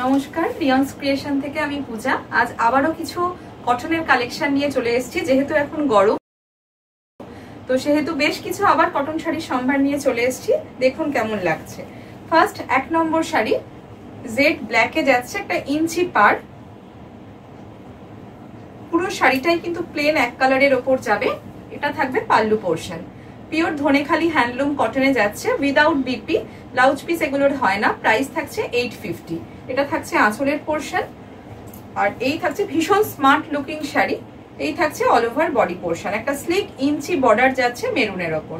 নমস্কার, রিয়ন্স ক্রিয়েশন থেকে আমি পূজা। আজ আবারও কিছু কটনের কালেকশন নিয়ে চলে এসেছি। যেহেতু এখন গরম, তো সেহেতু বেশ কিছু আবার কটন শাড়ির সম্ভার নিয়ে চলে এসেছি। দেখুন কেমন লাগছে। ফার্স্ট 1 নম্বর শাড়ি জেড ব্ল্যাকে যাচ্ছে, একটা ইঞ্চি পার। পুরো শাড়িটাই কিন্তু প্লেন এক কালারের ওপর যাবে। এটা থাকবে pallu portion. Pure Dhanekhali handloom কটনে যাচ্ছে, উইদাউট বিপি। ব্লাউজ পিস এগুলোর হয় না। প্রাইস থাকছে 850। এটা থাকছে আঁচলের পোর্শন। আর এই থাকছে ভীষণ স্মার্ট লুকিং শাড়ি। এই থাকছে অল ওভার বডি পোর্শন। একটা স্লিক ইঞ্চি বর্ডার যাচ্ছে মেরুনের ওপর।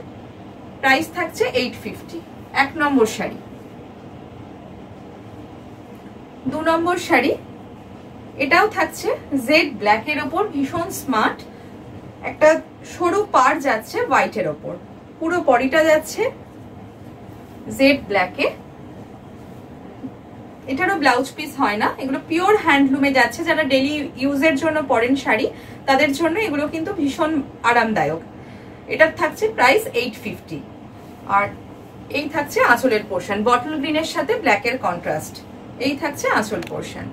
প্রাইস থাকছে 850। 1 নম্বর শাড়ি। 2 নম্বর শাড়ি, এটাও থাকছে জেড ব্ল্যাকের ওপর, ভীষণ স্মার্ট। একটা সরু পার যাচ্ছে হোয়াইটের ওপর। পুরো বডিটা যাচ্ছে জেড ব্ল্যাকে। এটারও ব্লাউজ পিস হয় না। এগুলো পিওর হ্যান্ডলুমে যাচ্ছে। যারা ডেলি ইউজের জন্য পরেন শাড়ি, তাদের জন্য এগুলো কিন্তু ভীষণ আরামদায়ক। এটার থাকছে প্রাইস 850। আর এই থাকছে আঁচলের পোর্শন, বটল গ্রিনের সাথে ব্ল্যাকের কন্ট্রাস্ট। এই থাকছে আঁচল পোর্শন।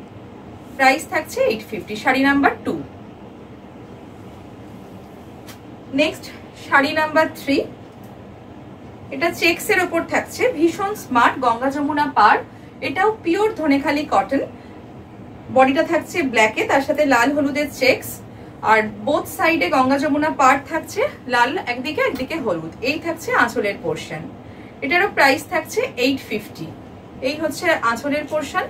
প্রাইস থাকছে 850। Sari number 2। Next sari number 3। এটা চেক্স এর ওপর থাকছে, ভীষণ স্মার্ট গঙ্গা যমুনা পার। এটাও পিওর ধনেখালি কটন। বডিটা থাকছে ব্ল্যাকে, তার সাথে লাল হলুদের চেক্স। আর বোথ সাইডে গঙ্গা যমুনা পার থাকছে, লাল একদিকে একদিকে হলুদ। এই থাকছে আঁচলের পোর্শন। এটারও প্রাইস থাকছে 850। এই হচ্ছে আঁচলের পোর্শন।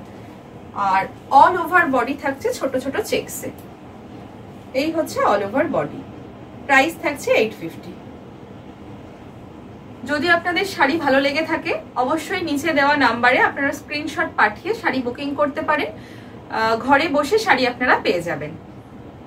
আর অল ওভার বডি থাকছে ছোট ছোট চেক্সে। এই হচ্ছে অল ওভার বডি। প্রাইস থাকছে 850। যদি আপনাদের শাড়ি ভালো লেগে থাকে, অবশ্যই নিচে দেওয়া নাম্বারে আপনারা স্ক্রিনশট পাঠিয়ে শাড়ি বুকিং করতে পারেন। ঘরে বসে শাড়ি আপনারা পেয়ে যাবেন।